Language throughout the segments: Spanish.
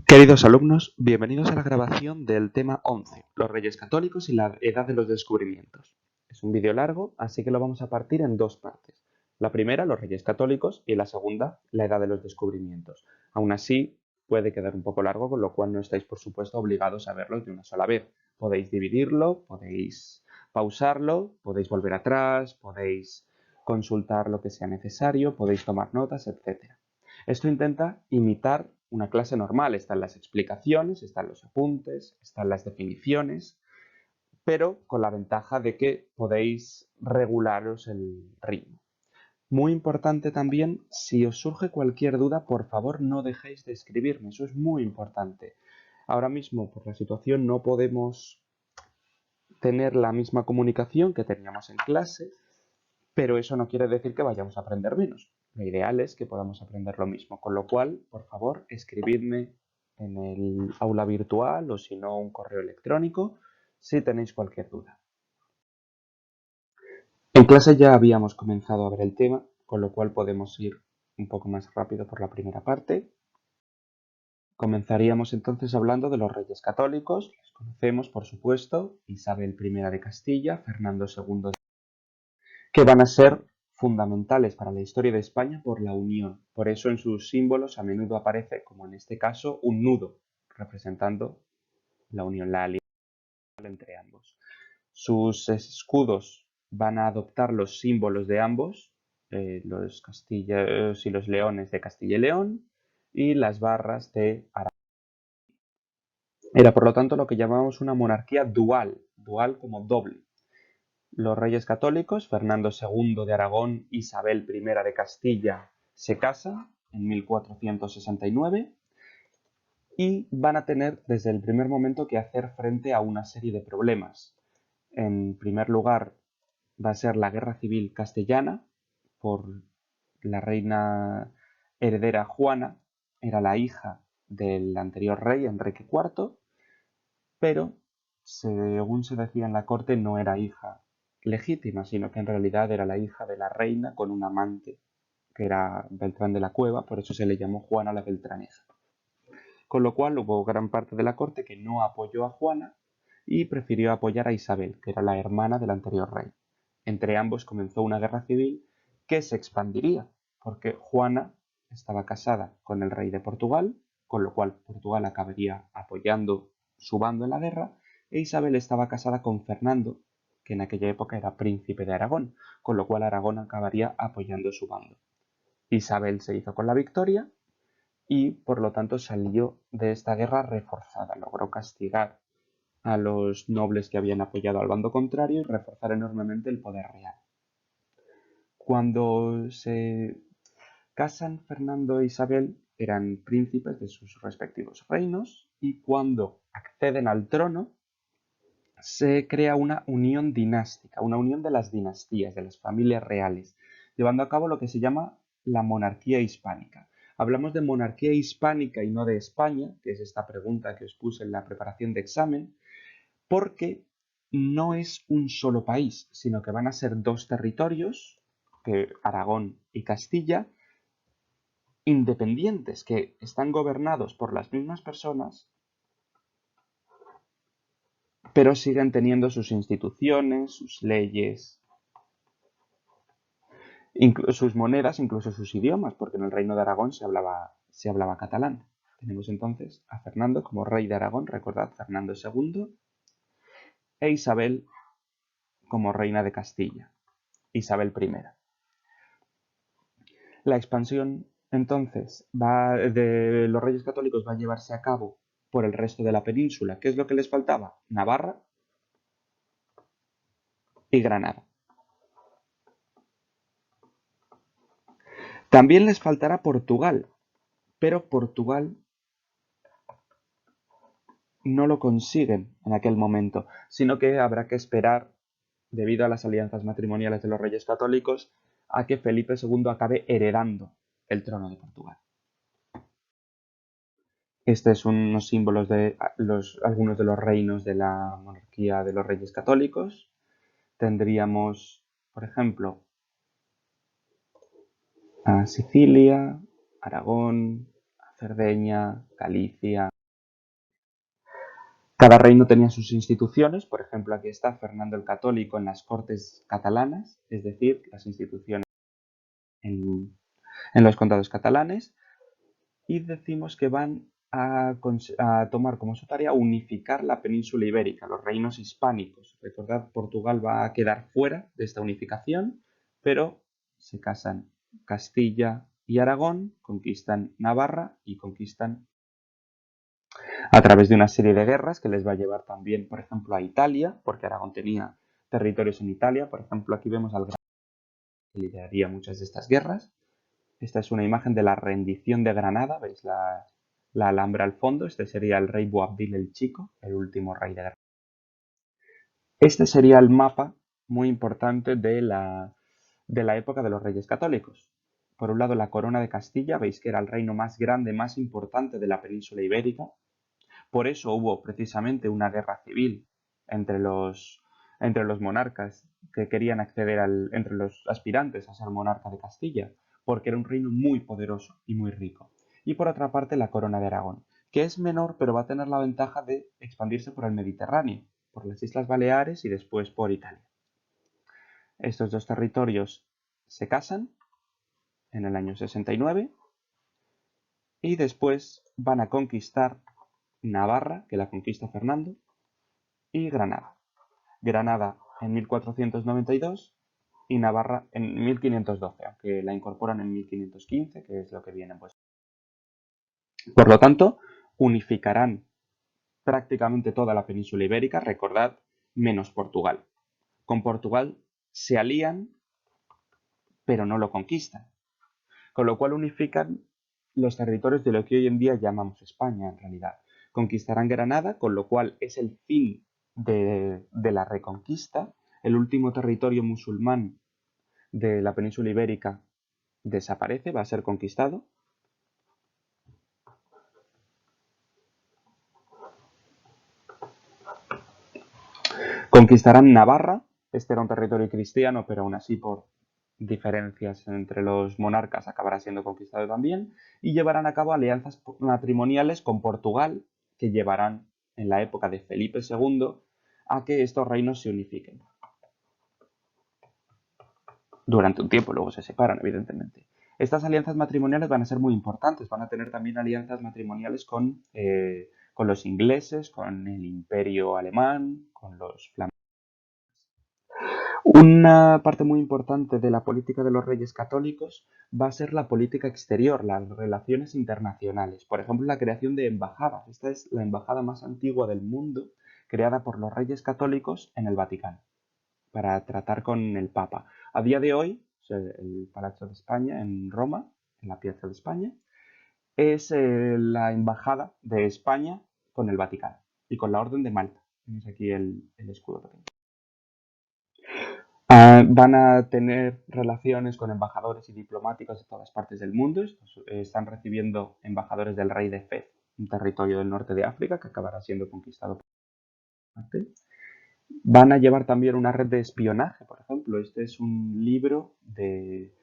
Queridos alumnos, bienvenidos a la grabación del tema 11, los Reyes Católicos y la Edad de los Descubrimientos. Es un vídeo largo, así que lo vamos a partir en dos partes. La primera, los Reyes Católicos, y la segunda, la Edad de los Descubrimientos. Aún así, puede quedar un poco largo, con lo cual no estáis, por supuesto, obligados a verlo de una sola vez. Podéis dividirlo, podéis pausarlo, podéis volver atrás, podéis consultar lo que sea necesario, podéis tomar notas, etc. Esto intenta imitar una clase normal. Están las explicaciones, están los apuntes, están las definiciones, pero con la ventaja de que podéis regularos el ritmo. Muy importante también, si os surge cualquier duda, por favor no dejéis de escribirme, eso es muy importante. Ahora mismo, por la situación, no podemos tener la misma comunicación que teníamos en clase, pero eso no quiere decir que vayamos a aprender menos. Lo ideal es que podamos aprender lo mismo, con lo cual, por favor, escribidme en el aula virtual o si no un correo electrónico si tenéis cualquier duda. En clase ya habíamos comenzado a ver el tema, con lo cual podemos ir un poco más rápido por la primera parte. Comenzaríamos entonces hablando de los reyes católicos. Los conocemos, por supuesto, Isabel I de Castilla, Fernando II, que van a ser fundamentales para la historia de España por la unión. Por eso en sus símbolos a menudo aparece, como en este caso, un nudo, representando la unión, la alianza entre ambos. Sus escudos van a adoptar los símbolos de ambos, los castillos y los leones de Castilla y León y las barras de Aragón. Era por lo tanto lo que llamamos una monarquía dual, dual como doble. Los reyes católicos, Fernando II de Aragón, Isabel I de Castilla, se casan en 1469 y van a tener desde el primer momento que hacer frente a una serie de problemas. En primer lugar, va a ser la guerra civil castellana por la reina heredera Juana, era la hija del anterior rey, Enrique IV, pero según se decía en la corte no era hija legítima, sino que en realidad era la hija de la reina con un amante, que era Beltrán de la Cueva, por eso se le llamó Juana la Beltraneja. Con lo cual hubo gran parte de la corte que no apoyó a Juana y prefirió apoyar a Isabel, que era la hermana del anterior rey. Entre ambos comenzó una guerra civil que se expandiría, porque Juana estaba casada con el rey de Portugal, con lo cual Portugal acabaría apoyando su bando en la guerra, e Isabel estaba casada con Fernando, que en aquella época era príncipe de Aragón, con lo cual Aragón acabaría apoyando su bando. Isabel se hizo con la victoria y por lo tanto salió de esta guerra reforzada, logró castigar a los nobles que habían apoyado al bando contrario y reforzar enormemente el poder real. Cuando se casan Fernando e Isabel eran príncipes de sus respectivos reinos y cuando acceden al trono se crea una unión dinástica, una unión de las dinastías, de las familias reales, llevando a cabo lo que se llama la monarquía hispánica. Hablamos de monarquía hispánica y no de España, que es esta pregunta que os puse en la preparación de examen, porque no es un solo país, sino que van a ser dos territorios, que Aragón y Castilla, independientes, que están gobernados por las mismas personas, pero siguen teniendo sus instituciones, sus leyes, sus monedas, incluso sus idiomas, porque en el Reino de Aragón se hablaba catalán. Tenemos entonces a Fernando como rey de Aragón, recordad, Fernando II, e Isabel como reina de Castilla, Isabel I. La expansión, entonces, de los reyes católicos va a llevarse a cabo por el resto de la península. ¿Qué es lo que les faltaba? Navarra y Granada. También les faltará Portugal, pero Portugal no lo consiguen en aquel momento, sino que habrá que esperar, debido a las alianzas matrimoniales de los reyes católicos, a que Felipe II acabe heredando el trono de Portugal. Este es unos símbolos de algunos de los reinos de la monarquía de los reyes católicos. Tendríamos, por ejemplo, a Sicilia, Aragón, Cerdeña, Galicia, Cada reino tenía sus instituciones, por ejemplo, aquí está Fernando el Católico en las Cortes catalanas, es decir, las instituciones en los condados catalanes, y decimos que van a tomar como su tarea unificar la península ibérica, los reinos hispánicos. Recordad, Portugal va a quedar fuera de esta unificación, pero se casan Castilla y Aragón, conquistan Navarra y conquistan a través de una serie de guerras que les va a llevar también, por ejemplo, a Italia, porque Aragón tenía territorios en Italia. Por ejemplo, aquí vemos al gran que lideraría muchas de estas guerras. Esta es una imagen de la rendición de Granada, veis la Alhambra al fondo. Este sería el rey Boabdil el Chico, el último rey de Granada. Este sería el mapa muy importante de la época de los reyes católicos. Por un lado, la corona de Castilla, veis que era el reino más grande, más importante de la península ibérica. Por eso hubo precisamente una guerra civil entre los monarcas que querían acceder entre los aspirantes a ser monarca de Castilla, porque era un reino muy poderoso y muy rico. Y por otra parte la corona de Aragón, que es menor pero va a tener la ventaja de expandirse por el Mediterráneo, por las Islas Baleares y después por Italia. Estos dos territorios se casan en el año 69 y después van a conquistar Navarra, que la conquista Fernando, y Granada. Granada en 1492 y Navarra en 1512, aunque la incorporan en 1515, que es lo que viene pues. Por lo tanto, unificarán prácticamente toda la península ibérica, recordad, menos Portugal. Con Portugal se alían, pero no lo conquistan, con lo cual unifican los territorios de lo que hoy en día llamamos España, en realidad. Conquistarán Granada, con lo cual es el fin de la reconquista. El último territorio musulmán de la península ibérica desaparece, va a ser conquistado. Conquistarán Navarra, este era un territorio cristiano, pero aún así por diferencias entre los monarcas acabará siendo conquistado también, y llevarán a cabo alianzas matrimoniales con Portugal, que llevarán en la época de Felipe II a que estos reinos se unifiquen. Durante un tiempo, luego se separan, evidentemente. Estas alianzas matrimoniales van a ser muy importantes, van a tener también alianzas matrimoniales con los ingleses, con el imperio alemán, con los flamencos. Una parte muy importante de la política de los reyes católicos va a ser la política exterior, las relaciones internacionales. Por ejemplo, la creación de embajadas. Esta es la embajada más antigua del mundo, creada por los reyes católicos en el Vaticano, para tratar con el Papa. A día de hoy, el Palacio de España en Roma, en la Piazza de España, es la embajada de España con el Vaticano y con la Orden de Malta. Tienes aquí el escudo pequeño. Van a tener relaciones con embajadores y diplomáticos de todas partes del mundo. Están recibiendo embajadores del rey de Fez, un territorio del norte de África que acabará siendo conquistado por parte. Van a llevar también una red de espionaje, por ejemplo. Este es un libro de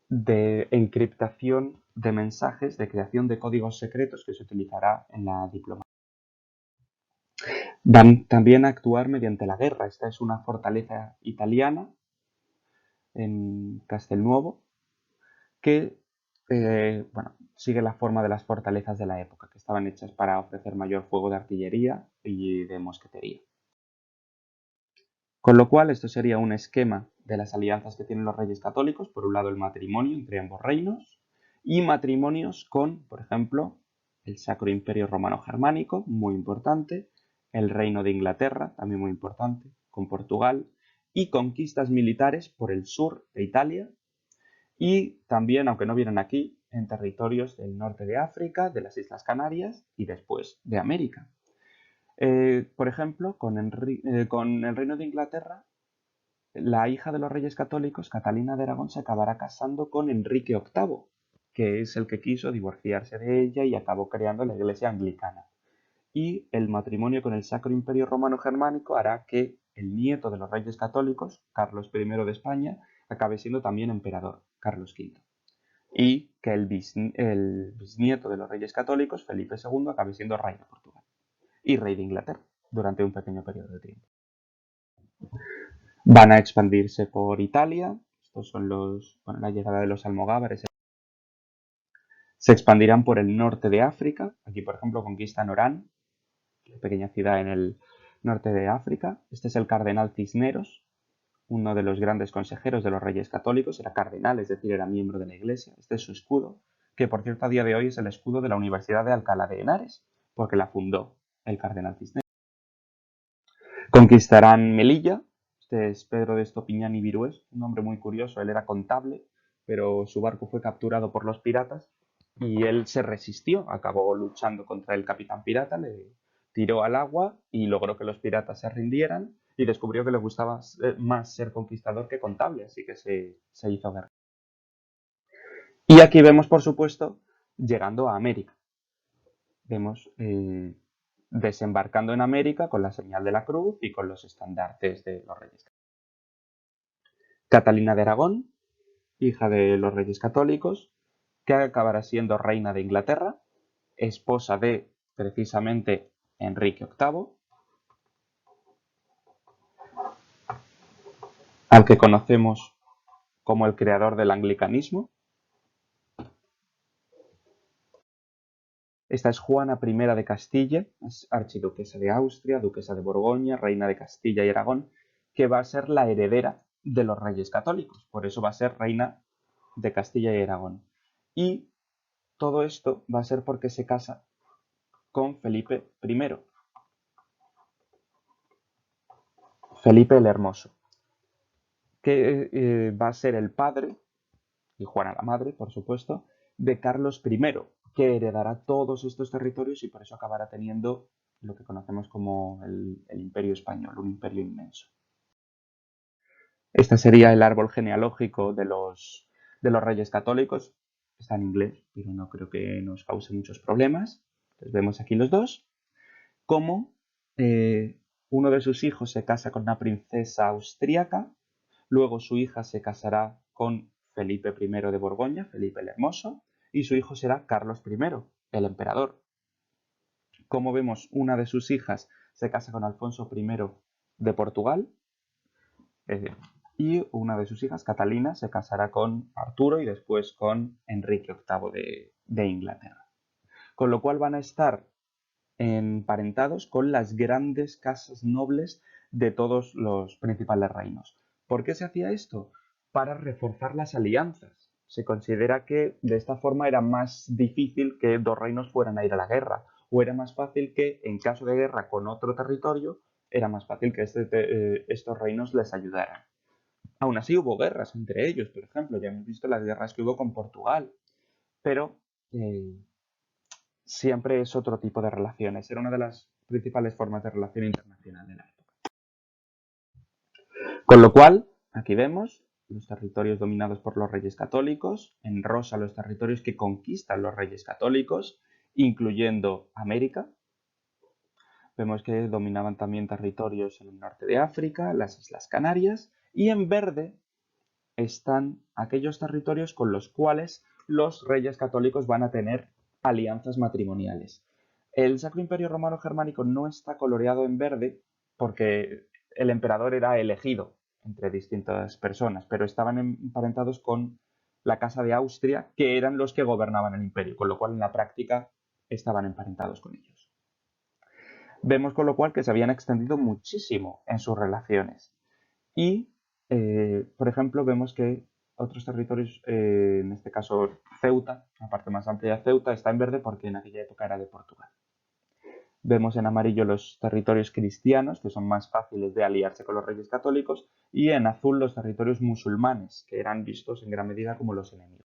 encriptación de mensajes, de creación de códigos secretos que se utilizará en la diplomacia. Van también a actuar mediante la guerra. Esta es una fortaleza italiana en Castelnuovo que sigue la forma de las fortalezas de la época, que estaban hechas para ofrecer mayor fuego de artillería y de mosquetería. Con lo cual, esto sería un esquema de las alianzas que tienen los reyes católicos. Por un lado, el matrimonio entre ambos reinos y matrimonios con, por ejemplo, el Sacro Imperio Romano Germánico, muy importante, el Reino de Inglaterra, también muy importante, con Portugal, y conquistas militares por el sur de Italia y también, aunque no vienen aquí, en territorios del norte de África, de las Islas Canarias y después de América. Por ejemplo, con el Reino de Inglaterra, la hija de los reyes católicos, Catalina de Aragón, se acabará casando con Enrique VIII, que es el que quiso divorciarse de ella y acabó creando la Iglesia anglicana. Y el matrimonio con el Sacro Imperio Romano Germánico hará que el nieto de los reyes católicos, Carlos I de España, acabe siendo también emperador, Carlos V. Y que el bisnieto de los reyes católicos, Felipe II, acabe siendo rey de Portugal. y rey de Inglaterra durante un pequeño periodo de tiempo. Van a expandirse por Italia. Estos son la llegada de los almogávares. Se expandirán por el norte de África. Aquí, por ejemplo, conquistan Orán, una pequeña ciudad en el norte de África. Este es el cardenal Cisneros, uno de los grandes consejeros de los reyes católicos. Era cardenal, es decir, era miembro de la iglesia. Este es su escudo, que por cierto a día de hoy es el escudo de la Universidad de Alcalá de Henares, porque la fundó el cardenal Cisneros. Conquistarán Melilla. Este es Pedro de Estopiñán y Virués, un hombre muy curioso. Él era contable, pero su barco fue capturado por los piratas y él se resistió, acabó luchando contra el capitán pirata, le tiró al agua y logró que los piratas se rindieran y descubrió que le gustaba más ser conquistador que contable, así que se hizo guerra. Y aquí vemos, por supuesto, llegando a América. Vemos desembarcando en América con la señal de la cruz y con los estandartes de los reyes. Catalina de Aragón, hija de los reyes católicos, que acabará siendo reina de Inglaterra, esposa de, precisamente, Enrique VIII, al que conocemos como el creador del anglicanismo. Esta es Juana I de Castilla, es archiduquesa de Austria, duquesa de Borgoña, reina de Castilla y Aragón, que va a ser la heredera de los reyes católicos, por eso va a ser reina de Castilla y Aragón. Y todo esto va a ser porque se casa con Felipe I, Felipe el Hermoso, que va a ser el padre, y Juana la madre, por supuesto, de Carlos I, que heredará todos estos territorios y por eso acabará teniendo lo que conocemos como el Imperio Español, un imperio inmenso. Este sería el árbol genealógico de los reyes católicos. Está en inglés, pero no creo que nos cause muchos problemas. Entonces vemos aquí los dos. Cómo uno de sus hijos se casa con una princesa austríaca, luego su hija se casará con Felipe I de Borgoña, Felipe el Hermoso, y su hijo será Carlos I, el emperador. Como vemos, una de sus hijas se casa con Alfonso I de Portugal, y una de sus hijas, Catalina, se casará con Arturo y después con Enrique VIII de Inglaterra. Con lo cual van a estar emparentados con las grandes casas nobles de todos los principales reinos. ¿Por qué se hacía esto? Para reforzar las alianzas. Se considera que de esta forma era más difícil que dos reinos fueran a ir a la guerra, o era más fácil que, en caso de guerra con otro territorio, era más fácil que estos reinos les ayudaran. Aún así hubo guerras entre ellos, por ejemplo, ya hemos visto las guerras que hubo con Portugal, pero siempre es otro tipo de relaciones. Era una de las principales formas de relación internacional de la época. Con lo cual, aquí vemos los territorios dominados por los reyes católicos, en rosa los territorios que conquistan los reyes católicos, incluyendo América. Vemos que dominaban también territorios en el norte de África, las Islas Canarias, y en verde están aquellos territorios con los cuales los reyes católicos van a tener alianzas matrimoniales. El Sacro Imperio Romano Germánico no está coloreado en verde porque el emperador era elegido entre distintas personas, pero estaban emparentados con la Casa de Austria, que eran los que gobernaban el imperio, con lo cual en la práctica estaban emparentados con ellos. Vemos con lo cual que se habían extendido muchísimo en sus relaciones. Y, por ejemplo, vemos que otros territorios, en este caso Ceuta, la parte más amplia de Ceuta, está en verde porque en aquella época era de Portugal. Vemos en amarillo los territorios cristianos, que son más fáciles de aliarse con los reyes católicos, y en azul los territorios musulmanes, que eran vistos en gran medida como los enemigos.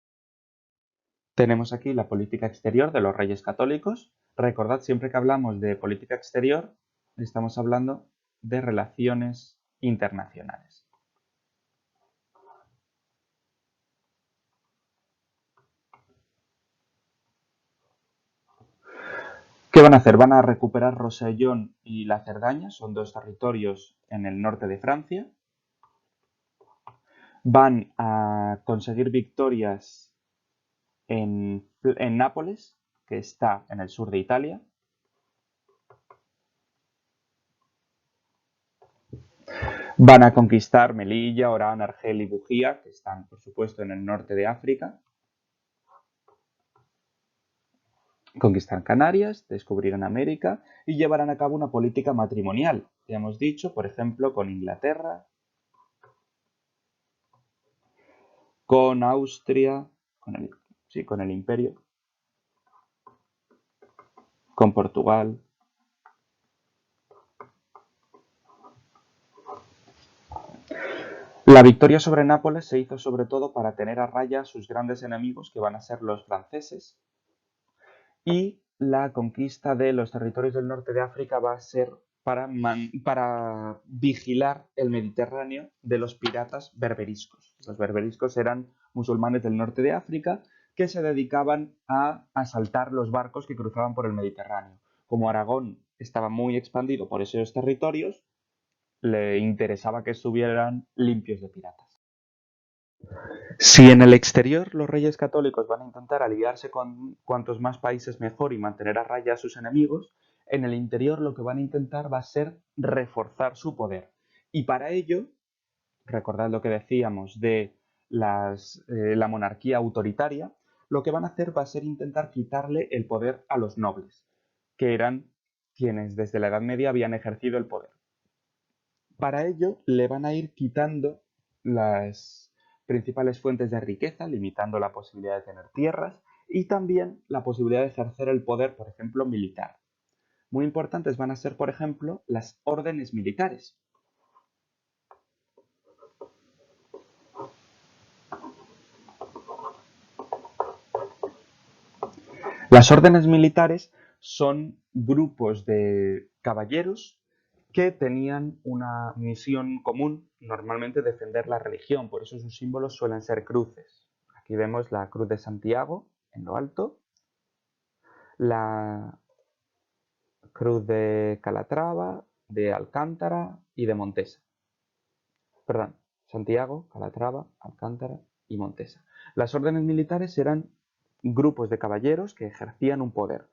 Tenemos aquí la política exterior de los reyes católicos. Recordad, siempre que hablamos de política exterior, estamos hablando de relaciones internacionales. ¿Qué van a hacer? Van a recuperar Rosellón y la Cerdaña, son dos territorios en el norte de Francia. Van a conseguir victorias en Nápoles, que está en el sur de Italia. Van a conquistar Melilla, Orán, Argel y Bujía, que están, por supuesto, en el norte de África. Conquistarán Canarias, descubrirán América y llevarán a cabo una política matrimonial. Ya hemos dicho, por ejemplo, con Inglaterra, con Austria, con el Imperio, con Portugal. La victoria sobre Nápoles se hizo sobre todo para tener a raya a sus grandes enemigos, que van a ser los franceses, y la conquista de los territorios del norte de África va a ser para vigilar el Mediterráneo de los piratas berberiscos. Los berberiscos eran musulmanes del norte de África que se dedicaban a asaltar los barcos que cruzaban por el Mediterráneo. Como Aragón estaba muy expandido por esos territorios, le interesaba que estuvieran limpios de piratas. Si en el exterior los reyes católicos van a intentar aliarse con cuantos más países mejor y mantener a raya a sus enemigos, en el interior lo que van a intentar va a ser reforzar su poder. Y para ello, recordad lo que decíamos de la monarquía autoritaria, lo que van a hacer va a ser intentar quitarle el poder a los nobles, que eran quienes desde la Edad Media habían ejercido el poder. Para ello le van a ir quitando las principales fuentes de riqueza, limitando la posibilidad de tener tierras y también la posibilidad de ejercer el poder, por ejemplo, militar. Muy importantes van a ser, por ejemplo, las órdenes militares. Las órdenes militares son grupos de caballeros que tenían una misión común, normalmente defender la religión, por eso sus símbolos suelen ser cruces. Aquí vemos la cruz de Santiago en lo alto, la cruz de Calatrava, de Alcántara y de Montesa. Perdón, Santiago, Calatrava, Alcántara y Montesa. Las órdenes militares eran grupos de caballeros que ejercían un poder.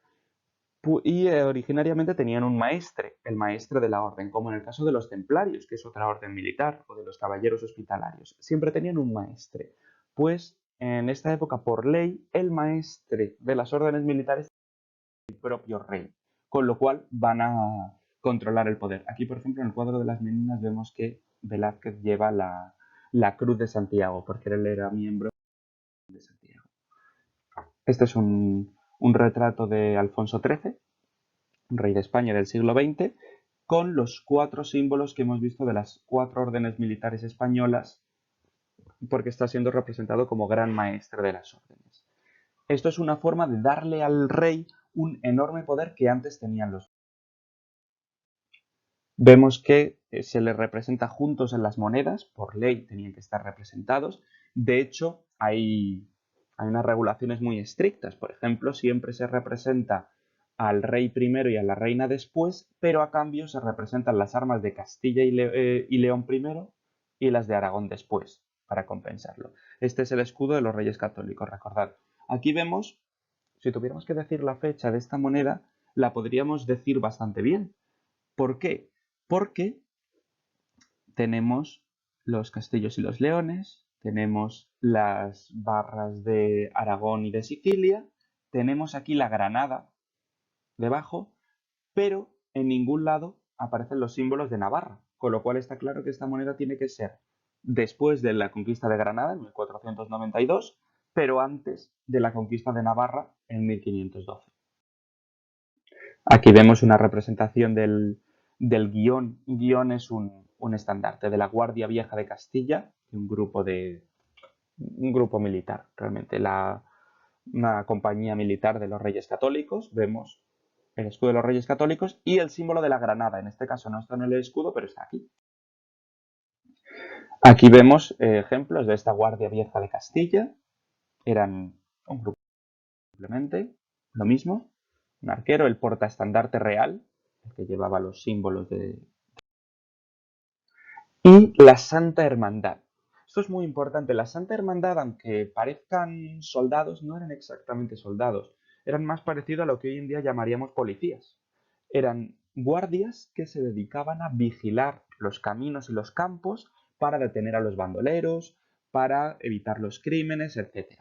Y originariamente tenían un maestre, el maestre de la orden, como en el caso de los templarios, que es otra orden militar, o de los caballeros hospitalarios. Siempre tenían un maestre. Pues en esta época, por ley, el maestre de las órdenes militares es el propio rey, con lo cual van a controlar el poder. Aquí, por ejemplo, en el cuadro de las meninas vemos que Velázquez lleva la cruz de Santiago, porque él era miembro de Santiago. Este es un retrato de Alfonso XIII, rey de España del siglo XX, con los 4 símbolos que hemos visto de las 4 órdenes militares españolas, porque está siendo representado como gran maestre de las órdenes. Esto es una forma de darle al rey un enorme poder que antes tenían los. Vemos que se les representa juntos en las monedas, por ley tenían que estar representados. De hecho, hay unas regulaciones muy estrictas. Por ejemplo, siempre se representa al rey primero y a la reina después, pero a cambio se representan las armas de Castilla y León primero y las de Aragón después, para compensarlo. Este es el escudo de los reyes católicos, recordad. Aquí vemos, si tuviéramos que decir la fecha de esta moneda, la podríamos decir bastante bien. ¿Por qué? Porque tenemos los castillos y los leones, tenemos las barras de Aragón y de Sicilia, tenemos aquí la granada debajo, pero en ningún lado aparecen los símbolos de Navarra, con lo cual está claro que esta moneda tiene que ser después de la conquista de Granada en 1492, pero antes de la conquista de Navarra en 1512. Aquí vemos una representación del guión. Guión es un estandarte de la Guardia Vieja de Castilla, un grupo militar, realmente, una compañía militar de los Reyes Católicos. Vemos el escudo de los Reyes Católicos y el símbolo de la granada. En este caso no está en el escudo, pero está aquí. Aquí vemos ejemplos de esta Guardia Vieja de Castilla. Eran un grupo simplemente, lo mismo. Un arquero, el portaestandarte real, el que llevaba los símbolos y la Santa Hermandad. Esto es muy importante. La Santa Hermandad, aunque parezcan soldados, no eran exactamente soldados. Eran más parecidos a lo que hoy en día llamaríamos policías. Eran guardias que se dedicaban a vigilar los caminos y los campos para detener a los bandoleros, para evitar los crímenes, etc.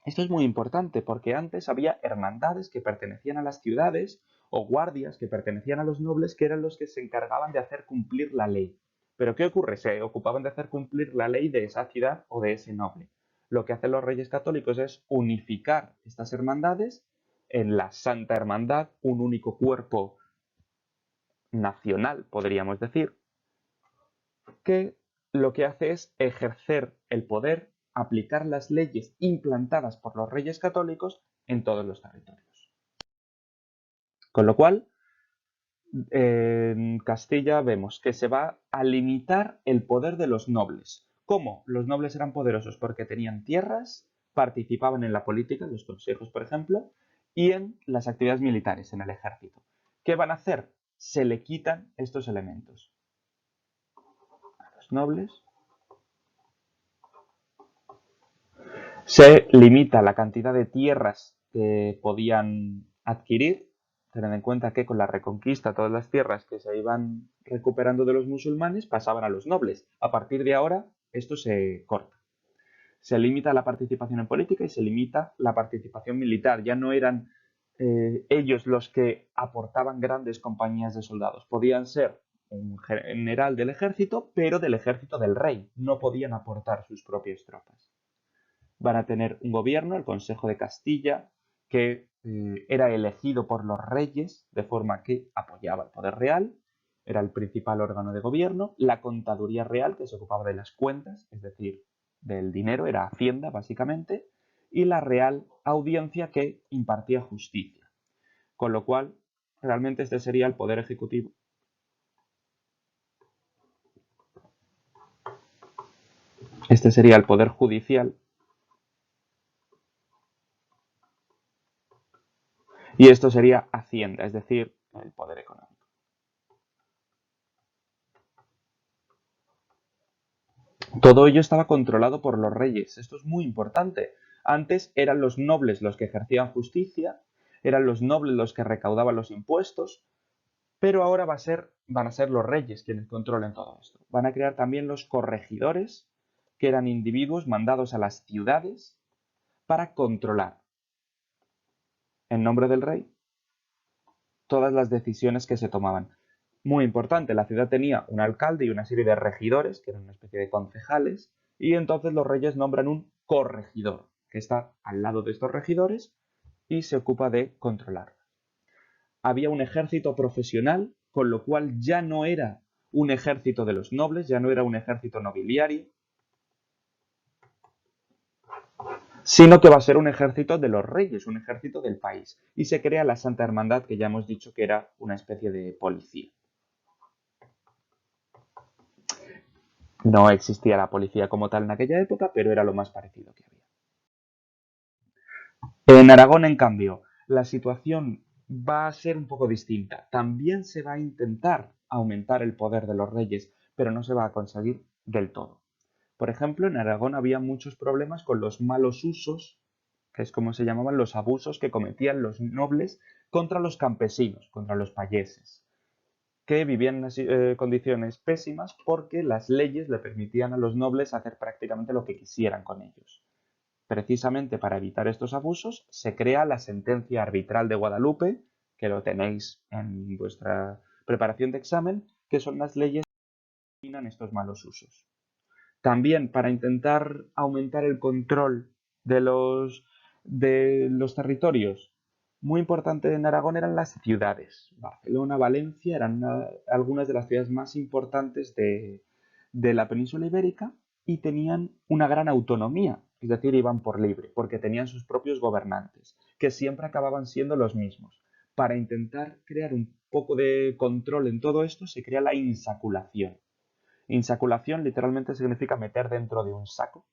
Esto es muy importante porque antes había hermandades que pertenecían a las ciudades o guardias que pertenecían a los nobles que eran los que se encargaban de hacer cumplir la ley. Pero ¿qué ocurre? Se ocupaban de hacer cumplir la ley de esa ciudad o de ese noble. Lo que hacen los reyes católicos es unificar estas hermandades en la Santa Hermandad, un único cuerpo nacional, podríamos decir, que lo que hace es ejercer el poder, aplicar las leyes implantadas por los reyes católicos en todos los territorios. Con lo cual, en Castilla vemos que se va a limitar el poder de los nobles. ¿Cómo? Los nobles eran poderosos porque tenían tierras, participaban en la política, en los consejos, por ejemplo, y en las actividades militares, en el ejército. ¿Qué van a hacer? Se le quitan estos elementos. A los nobles se limita la cantidad de tierras que podían adquirir. Tened en cuenta que con la reconquista todas las tierras que se iban recuperando de los musulmanes pasaban a los nobles. A partir de ahora esto se corta. Se limita la participación en política y se limita la participación militar. Ya no eran ellos los que aportaban grandes compañías de soldados. Podían ser un general del ejército, pero del ejército del rey. No podían aportar sus propias tropas. Van a tener un gobierno, el Consejo de Castilla, que era elegido por los reyes de forma que apoyaba el poder real, era el principal órgano de gobierno, la contaduría real, que se ocupaba de las cuentas, es decir, del dinero, era Hacienda básicamente, y la Real Audiencia, que impartía justicia. Con lo cual, realmente este sería el poder ejecutivo. Este sería el poder judicial. Y esto sería Hacienda, es decir, el poder económico. Todo ello estaba controlado por los reyes. Esto es muy importante. Antes eran los nobles los que ejercían justicia, eran los nobles los que recaudaban los impuestos, pero ahora van a ser los reyes quienes controlen todo esto. Van a crear también los corregidores, que eran individuos mandados a las ciudades para controlar, en nombre del rey, todas las decisiones que se tomaban. Muy importante, la ciudad tenía un alcalde y una serie de regidores, que eran una especie de concejales, y entonces los reyes nombran un corregidor, que está al lado de estos regidores y se ocupa de controlar. Había un ejército profesional, con lo cual ya no era un ejército de los nobles, ya no era un ejército nobiliario, sino que va a ser un ejército de los reyes, un ejército del país. Y se crea la Santa Hermandad, que ya hemos dicho que era una especie de policía. No existía la policía como tal en aquella época, pero era lo más parecido que había. En Aragón, en cambio, la situación va a ser un poco distinta. También se va a intentar aumentar el poder de los reyes, pero no se va a conseguir del todo. Por ejemplo, en Aragón había muchos problemas con los malos usos, que es como se llamaban los abusos que cometían los nobles contra los campesinos, contra los payeses, que vivían en condiciones pésimas porque las leyes le permitían a los nobles hacer prácticamente lo que quisieran con ellos. Precisamente para evitar estos abusos se crea la sentencia arbitral de Guadalupe, que lo tenéis en vuestra preparación de examen, que son las leyes que eliminan estos malos usos. También para intentar aumentar el control de los territorios, muy importante en Aragón eran las ciudades. Barcelona, Valencia eran algunas de las ciudades más importantes de la península ibérica y tenían una gran autonomía, es decir, iban por libre, porque tenían sus propios gobernantes, que siempre acababan siendo los mismos. Para intentar crear un poco de control en todo esto, se crea la insaculación. Insaculación literalmente significa meter dentro de un saco,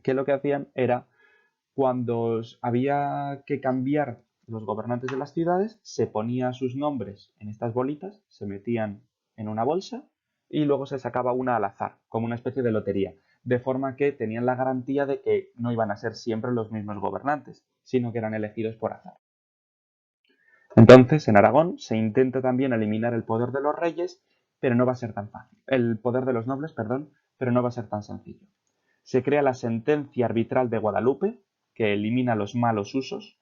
que lo que hacían era, cuando había que cambiar los gobernantes de las ciudades, se ponía sus nombres en estas bolitas, se metían en una bolsa y luego se sacaba una al azar, como una especie de lotería, de forma que tenían la garantía de que no iban a ser siempre los mismos gobernantes, sino que eran elegidos por azar. Entonces, en Aragón se intenta también eliminar el poder de los reyes, pero no va a ser tan fácil. El poder de los nobles, perdón, pero no va a ser tan sencillo. Se crea la sentencia arbitral de Guadalupe, que elimina los malos usos.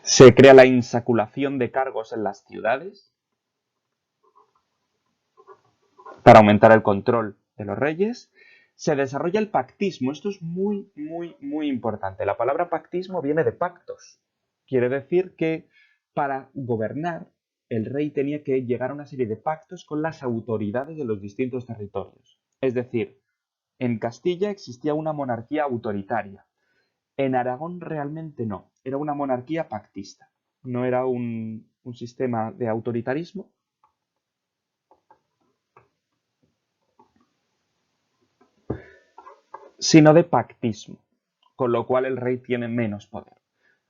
Se crea la insaculación de cargos en las ciudades para aumentar el control de los reyes. Se desarrolla el pactismo. Esto es muy, muy, muy importante. La palabra pactismo viene de pactos. Quiere decir que para gobernar el rey tenía que llegar a una serie de pactos con las autoridades de los distintos territorios. Es decir, en Castilla existía una monarquía autoritaria. En Aragón realmente no. Era una monarquía pactista. No era un sistema de autoritarismo, sino de pactismo, con lo cual el rey tiene menos poder.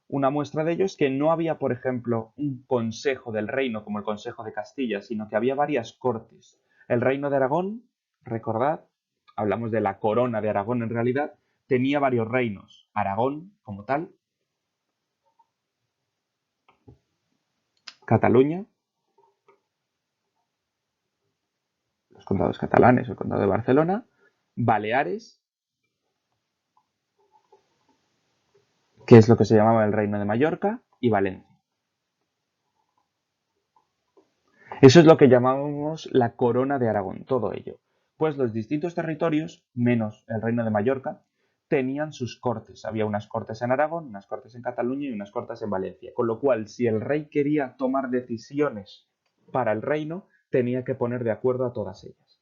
Una muestra de ello es que no había, por ejemplo, un consejo del reino como el Consejo de Castilla, sino que había varias cortes. El reino de Aragón, recordad, hablamos de la corona de Aragón en realidad, tenía varios reinos. Aragón, como tal, Cataluña, los condados catalanes, el condado de Barcelona, Baleares, que es lo que se llamaba el reino de Mallorca, y Valencia. Eso es lo que llamábamos la corona de Aragón, todo ello. Pues los distintos territorios, menos el reino de Mallorca, tenían sus cortes. Había unas cortes en Aragón, unas cortes en Cataluña y unas cortes en Valencia. Con lo cual, si el rey quería tomar decisiones para el reino, tenía que poner de acuerdo a todas ellas.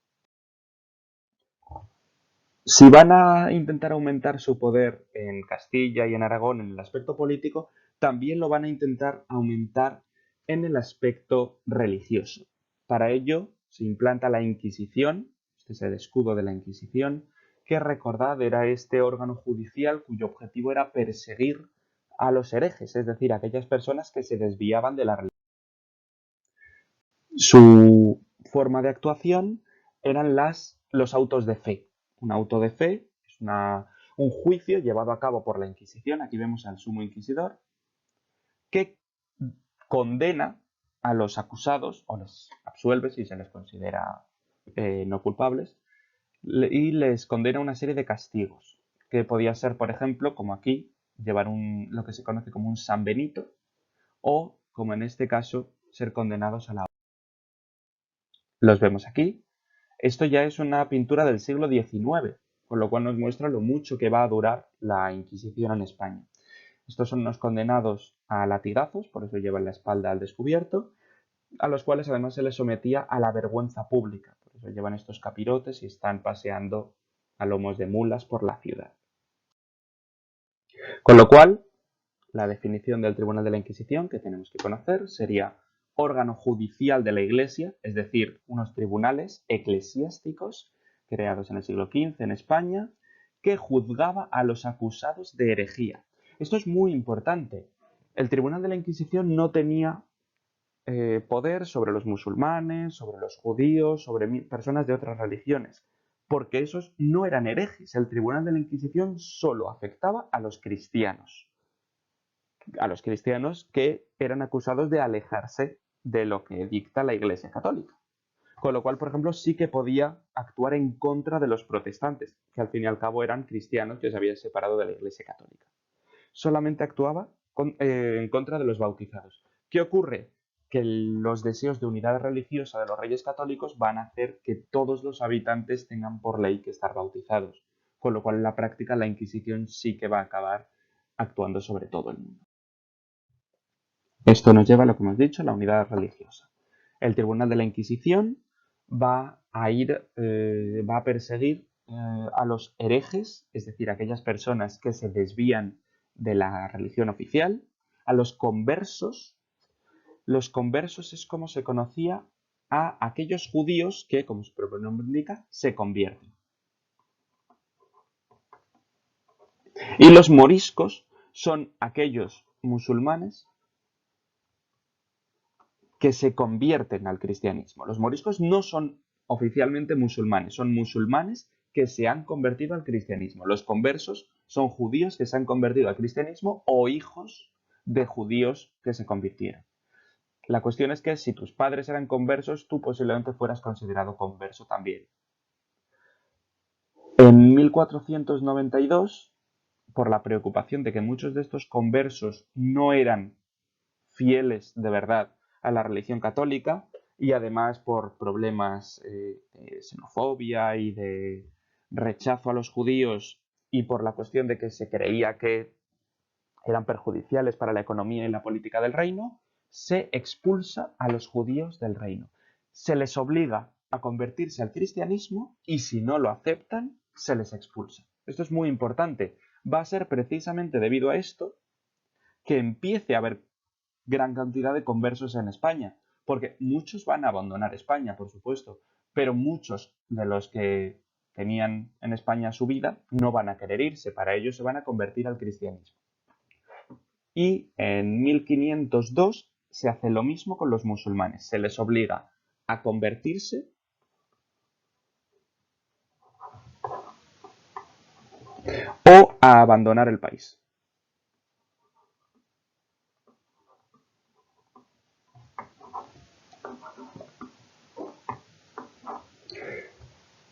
Si van a intentar aumentar su poder en Castilla y en Aragón en el aspecto político, también lo van a intentar aumentar en el aspecto religioso. Para ello se implanta la Inquisición, este es el escudo de la Inquisición, que recordad era este órgano judicial cuyo objetivo era perseguir a los herejes, es decir, a aquellas personas que se desviaban de la religión. Su forma de actuación eran los autos de fe. Un auto de fe es un juicio llevado a cabo por la Inquisición. Aquí vemos al sumo inquisidor que condena a los acusados o les absuelve si se les considera no culpables y les condena una serie de castigos que podía ser, por ejemplo, como aquí, llevar lo que se conoce como un San Benito o, como en este caso, ser condenados a la horca. Los vemos aquí. Esto ya es una pintura del siglo XIX, con lo cual nos muestra lo mucho que va a durar la Inquisición en España. Estos son unos condenados a latigazos, por eso llevan la espalda al descubierto, a los cuales además se les sometía a la vergüenza pública. Por eso llevan estos capirotes y están paseando a lomos de mulas por la ciudad. Con lo cual, la definición del Tribunal de la Inquisición que tenemos que conocer sería órgano judicial de la Iglesia, es decir, unos tribunales eclesiásticos creados en el siglo XV en España, que juzgaba a los acusados de herejía. Esto es muy importante. El Tribunal de la Inquisición no tenía poder sobre los musulmanes, sobre los judíos, sobre personas de otras religiones, porque esos no eran herejes. El Tribunal de la Inquisición solo afectaba a los cristianos que eran acusados de alejarse de lo que dicta la Iglesia Católica. Con lo cual, por ejemplo, sí que podía actuar en contra de los protestantes, que al fin y al cabo eran cristianos que se habían separado de la Iglesia Católica. Solamente actuaba en contra de los bautizados. ¿Qué ocurre? Que los deseos de unidad religiosa de los reyes católicos van a hacer que todos los habitantes tengan por ley que estar bautizados, con lo cual en la práctica la Inquisición sí que va a acabar actuando sobre todo el mundo. Esto nos lleva a lo que hemos dicho, la unidad religiosa. El Tribunal de la Inquisición va a perseguir a los herejes, es decir, a aquellas personas que se desvían de la religión oficial, a los conversos. Los conversos es como se conocía a aquellos judíos que, como su propio nombre indica, se convierten. Y los moriscos son aquellos musulmanes que se convierten al cristianismo. Los moriscos no son oficialmente musulmanes, son musulmanes que se han convertido al cristianismo. Los conversos Son judíos que se han convertido al cristianismo o hijos de judíos que se convirtieron. La cuestión es que si tus padres eran conversos, tú posiblemente fueras considerado converso también. En 1492, por la preocupación de que muchos de estos conversos no eran fieles de verdad a la religión católica y además por problemas de xenofobia y de rechazo a los judíos y por la cuestión de que se creía que eran perjudiciales para la economía y la política del reino, se expulsa a los judíos del reino. Se les obliga a convertirse al cristianismo y si no lo aceptan, se les expulsa. Esto es muy importante. Va a ser precisamente debido a esto que empiece a haber gran cantidad de conversos en España, porque muchos van a abandonar España, por supuesto, pero muchos de los que tenían en España su vida no van a querer irse, para ellos se van a convertir al cristianismo. Y en 1502 se hace lo mismo con los musulmanes, se les obliga a convertirse o a abandonar el país.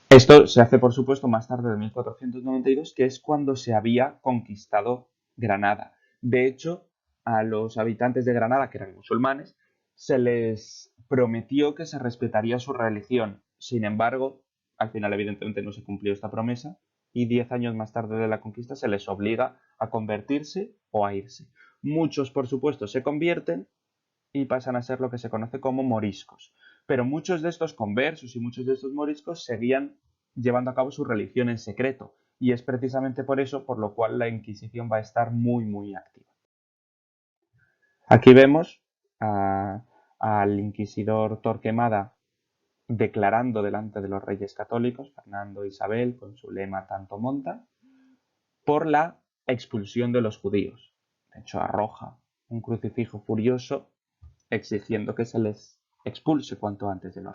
Esto se hace, por supuesto, más tarde de 1492, que es cuando se había conquistado Granada. De hecho, a los habitantes de Granada, que eran musulmanes, se les prometió que se respetaría su religión. Sin embargo, al final, evidentemente, no se cumplió esta promesa y 10 años más tarde de la conquista se les obliga a convertirse o a irse. Muchos, por supuesto, se convierten y pasan a ser lo que se conoce como moriscos. Pero muchos de estos conversos y muchos de estos moriscos seguían llevando a cabo su religión en secreto. Y es precisamente por eso por lo cual la Inquisición va a estar muy activa. Aquí vemos al inquisidor Torquemada declarando delante de los reyes católicos, Fernando e Isabel, con su lema Tanto monta, por la expulsión de los judíos. De hecho, arroja un crucifijo furioso exigiendo que se les expulse cuanto antes de los.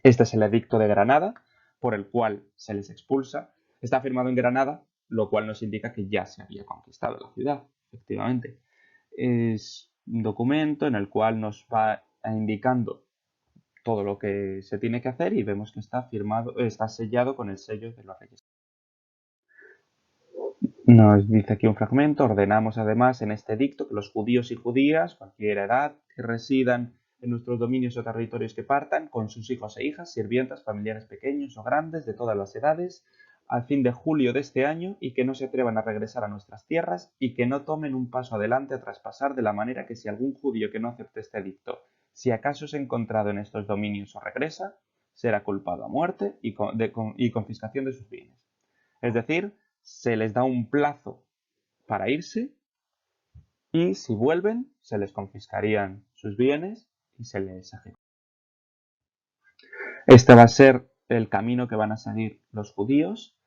Este es el edicto de Granada, por el cual se les expulsa. Está firmado en Granada, lo cual nos indica que ya se había conquistado la ciudad, efectivamente. Es un documento en el cual nos va indicando todo lo que se tiene que hacer y vemos que está firmado, está sellado con el sello de los reyes. Nos dice aquí un fragmento: ordenamos además en este edicto que los judíos y judías, cualquier edad, que residan en nuestros dominios o territorios que partan, con sus hijos e hijas, sirvientas, familiares pequeños o grandes, de todas las edades, al fin de julio de este año, y que no se atrevan a regresar a nuestras tierras, y que no tomen un paso adelante a traspasar, de la manera que si algún judío que no acepte este edicto, si acaso es encontrado en estos dominios o regresa, será culpado a muerte y confiscación de sus bienes. Es decir, se les da un plazo para irse y si vuelven se les confiscarían sus bienes y se les ejecutaría. Este va a ser el camino que van a seguir los judíos.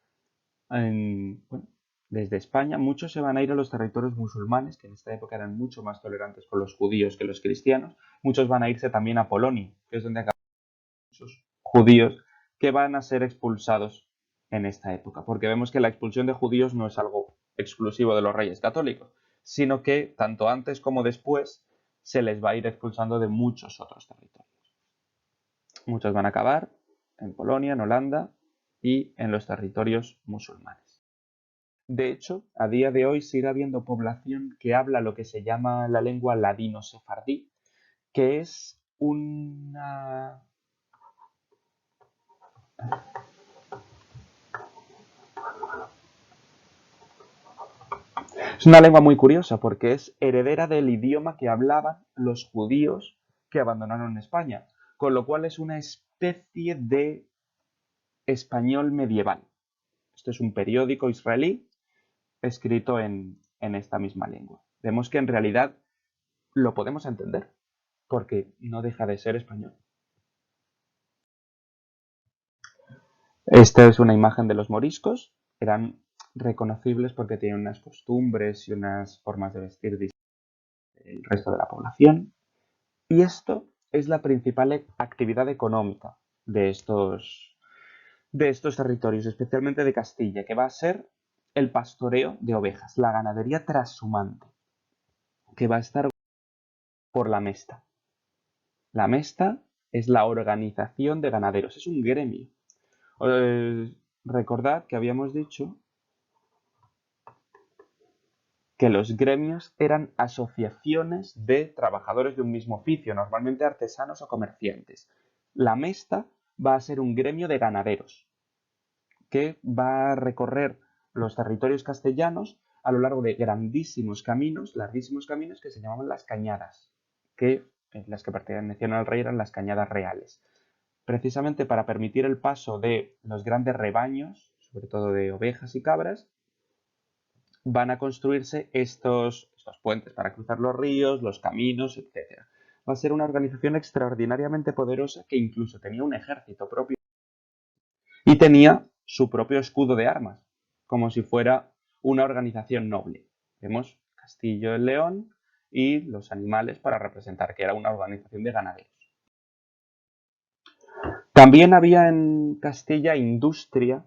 Desde España muchos se van a ir a los territorios musulmanes, que en esta época eran mucho más tolerantes con los judíos que los cristianos. Muchos van a irse también a Polonia, que es donde acaban muchos judíos que van a ser expulsados en esta época, porque vemos que la expulsión de judíos no es algo exclusivo de los reyes católicos, sino que tanto antes como después se les va a ir expulsando de muchos otros territorios. Muchos van a acabar en Polonia, en Holanda y en los territorios musulmanes. De hecho, a día de hoy sigue habiendo población que habla lo que se llama la lengua ladino-sefardí, que es una Es una lengua muy curiosa porque es heredera del idioma que hablaban los judíos que abandonaron España, con lo cual es una especie de español medieval. Esto es un periódico israelí escrito en esta misma lengua. Vemos que en realidad lo podemos entender porque no deja de ser español. Esta es una imagen de los moriscos. Eran reconocibles porque tienen unas costumbres y unas formas de vestir distintas del resto de la población. Y esto es la principal actividad económica de estos territorios, especialmente de Castilla, que va a ser el pastoreo de ovejas, la ganadería trashumante, que va a estar por la Mesta. La Mesta es la organización de ganaderos, es un gremio. Recordad que habíamos dicho que los gremios eran asociaciones de trabajadores de un mismo oficio, normalmente artesanos o comerciantes. La Mesta va a ser un gremio de ganaderos que va a recorrer los territorios castellanos a lo largo de grandísimos caminos, larguísimos caminos que se llamaban las cañadas, que las que pertenecían al rey eran las cañadas reales, precisamente para permitir el paso de los grandes rebaños, sobre todo de ovejas y cabras. Van a construirse estos puentes para cruzar los ríos, los caminos, etc. Va a ser una organización extraordinariamente poderosa que incluso tenía un ejército propio y tenía su propio escudo de armas, como si fuera una organización noble. Vemos Castillo el León y los animales para representar que era una organización de ganaderos. También había en Castilla industria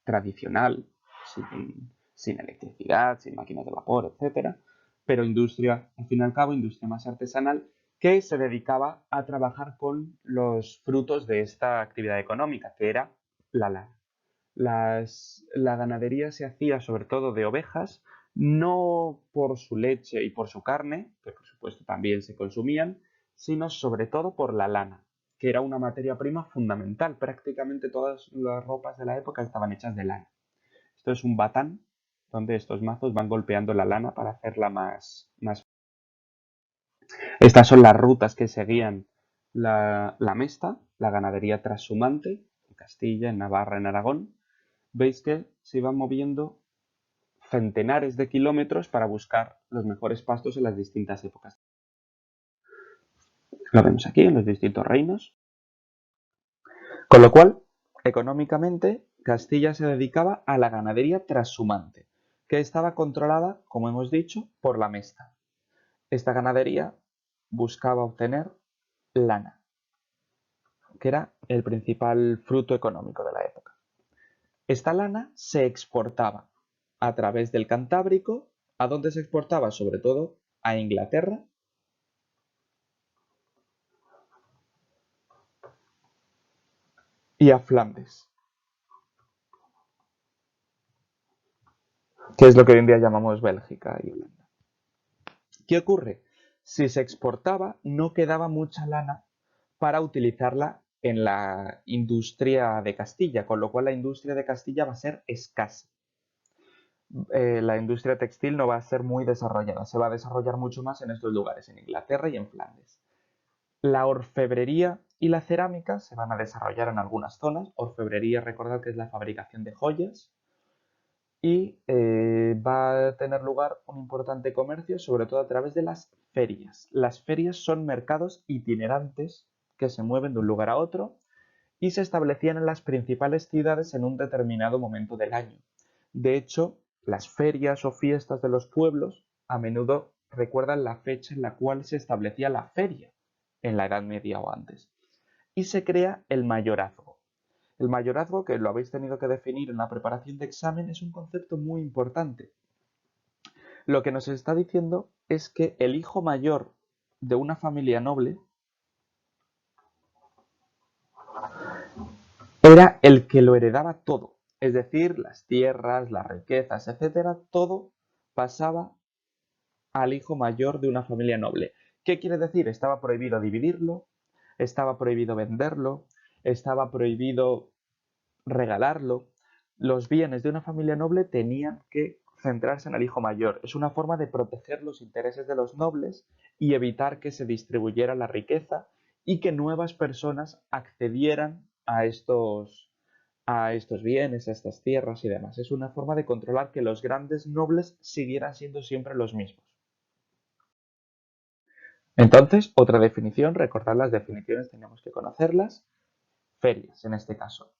tradicional, sin electricidad, sin máquinas de vapor, etc. Pero industria, al fin y al cabo, industria más artesanal, que se dedicaba a trabajar con los frutos de esta actividad económica, que era la lana. La ganadería se hacía sobre todo de ovejas, no por su leche y por su carne, que por supuesto también se consumían, sino sobre todo por la lana, que era una materia prima fundamental. Prácticamente todas las ropas de la época estaban hechas de lana. Esto es un batán, donde estos mazos van golpeando la lana para hacerla más. Estas son las rutas que seguían la Mesta, la ganadería trashumante, en Castilla, en Navarra, en Aragón. Veis que se iban moviendo centenares de kilómetros para buscar los mejores pastos en las distintas épocas. Lo vemos aquí en los distintos reinos. Con lo cual, económicamente, Castilla se dedicaba a la ganadería trashumante, que estaba controlada, como hemos dicho, por la Mesta. Esta ganadería buscaba obtener lana, que era el principal fruto económico de la época. Esta lana se exportaba a través del Cantábrico, a donde se exportaba sobre todo a Inglaterra y a Flandes, que es lo que hoy en día llamamos Bélgica y Holanda. ¿Qué ocurre? Si se exportaba, no quedaba mucha lana para utilizarla en la industria de Castilla, con lo cual la industria de Castilla va a ser escasa. La industria textil no va a ser muy desarrollada, se va a desarrollar mucho más en estos lugares, en Inglaterra y en Flandes. La orfebrería y la cerámica se van a desarrollar en algunas zonas. Orfebrería, recordad que es la fabricación de joyas, y va a tener lugar un importante comercio, sobre todo a través de las ferias. Las ferias son mercados itinerantes que se mueven de un lugar a otro y se establecían en las principales ciudades en un determinado momento del año. De hecho, las ferias o fiestas de los pueblos a menudo recuerdan la fecha en la cual se establecía la feria, en la Edad Media o antes. Y se crea el mayorazgo. El mayorazgo, que lo habéis tenido que definir en la preparación de examen, es un concepto muy importante. Lo que nos está diciendo es que el hijo mayor de una familia noble era el que lo heredaba todo, es decir, las tierras, las riquezas, etcétera, todo pasaba al hijo mayor de una familia noble. ¿Qué quiere decir? Estaba prohibido dividirlo, estaba prohibido venderlo, estaba prohibido regalarlo. Los bienes de una familia noble tenían que centrarse en el hijo mayor. Es una forma de proteger los intereses de los nobles y evitar que se distribuyera la riqueza y que nuevas personas accedieran a estos bienes, a estas tierras y demás. Es una forma de controlar que los grandes nobles siguieran siendo siempre los mismos. Entonces, otra definición, recordad las definiciones, tenemos que conocerlas. Ferias, en este caso.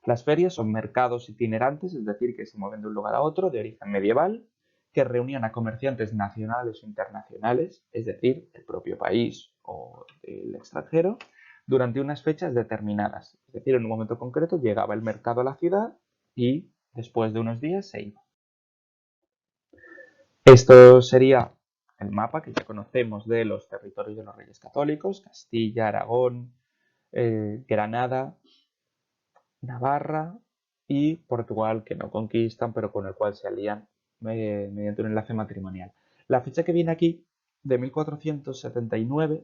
Las ferias son mercados itinerantes, es decir, que se mueven de un lugar a otro, de origen medieval, que reunían a comerciantes nacionales o internacionales, es decir, del propio país o del extranjero, durante unas fechas determinadas. Es decir, en un momento concreto llegaba el mercado a la ciudad y después de unos días se iba. Esto sería el mapa que ya conocemos de los territorios de los Reyes Católicos: Castilla, Aragón, Granada, Navarra y Portugal, que no conquistan, pero con el cual se alían mediante un enlace matrimonial. La fecha que viene aquí, de 1479,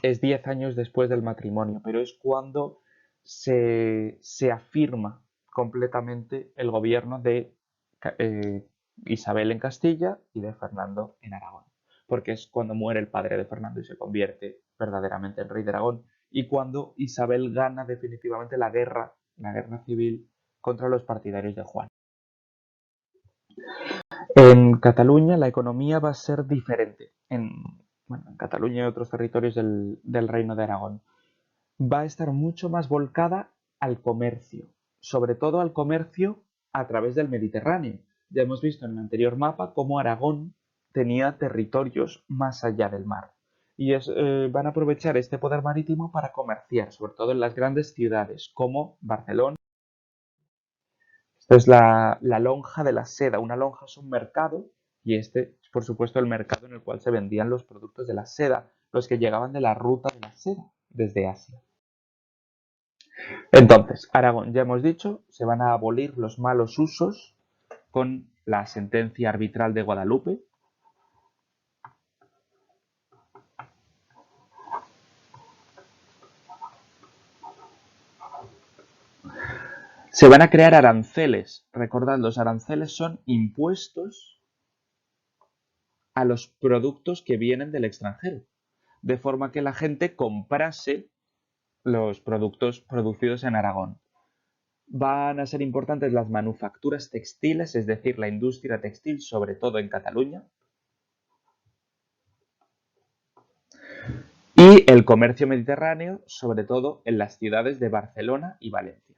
es 10 años después del matrimonio, pero es cuando se afirma completamente el gobierno de Isabel en Castilla y de Fernando en Aragón, porque es cuando muere el padre de Fernando y se convierte verdaderamente en rey de Aragón, y cuando Isabel gana definitivamente la guerra civil contra los partidarios de Juan. En Cataluña la economía va a ser diferente. En Cataluña y otros territorios del Reino de Aragón va a estar mucho más volcada al comercio, sobre todo al comercio a través del Mediterráneo. Ya hemos visto en el anterior mapa cómo Aragón tenía territorios más allá del mar. Y van a aprovechar este poder marítimo para comerciar, sobre todo en las grandes ciudades como Barcelona. Esta es la lonja de la seda. Una lonja es un mercado y este es, por supuesto, el mercado en el cual se vendían los productos de la seda, los que llegaban de la ruta de la seda desde Asia. Entonces, Aragón, ya hemos dicho, se van a abolir los malos usos con la sentencia arbitral de Guadalupe. Se van a crear aranceles. Recordad, los aranceles son impuestos a los productos que vienen del extranjero, de forma que la gente comprase los productos producidos en Aragón. Van a ser importantes las manufacturas textiles, es decir, la industria textil, sobre todo en Cataluña, y el comercio mediterráneo, sobre todo en las ciudades de Barcelona y Valencia.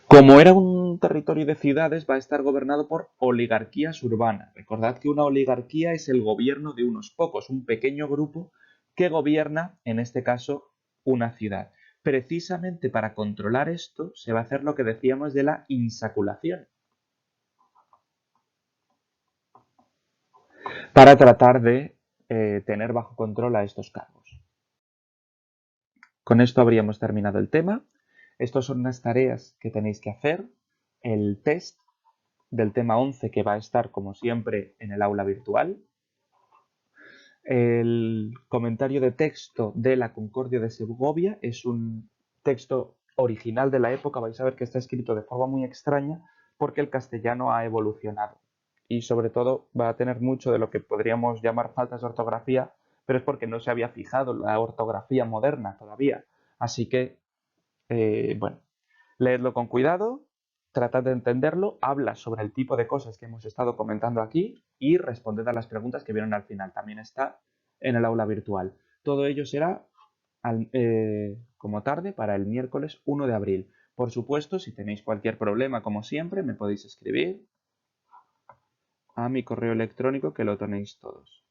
Como era un territorio de ciudades, va a estar gobernado por oligarquías urbanas. Recordad que una oligarquía es el gobierno de unos pocos, un pequeño grupo que gobierna, en este caso, una ciudad. Precisamente para controlar esto se va a hacer lo que decíamos de la insaculación, para tratar de tener bajo control a estos cargos. Con esto habríamos terminado el tema. Estas son unas tareas que tenéis que hacer. El test del tema 11, que va a estar, como siempre, en el aula virtual. El comentario de texto de la Concordia de Segovia es un texto original de la época. Vais a ver que está escrito de forma muy extraña porque el castellano ha evolucionado. Y sobre todo va a tener mucho de lo que podríamos llamar faltas de ortografía, pero es porque no se había fijado la ortografía moderna todavía. Así que, bueno, leedlo con cuidado, tratad de entenderlo, habla sobre el tipo de cosas que hemos estado comentando aquí y responded a las preguntas que vienen al final. También está en el aula virtual. Todo ello será como tarde para el miércoles 1 de abril. Por supuesto, si tenéis cualquier problema, como siempre, me podéis escribir a mi correo electrónico, que lo tenéis todos.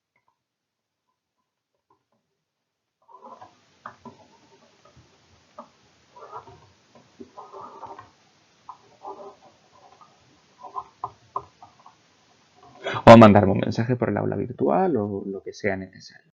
O mandarme un mensaje por el aula virtual o lo que sea necesario.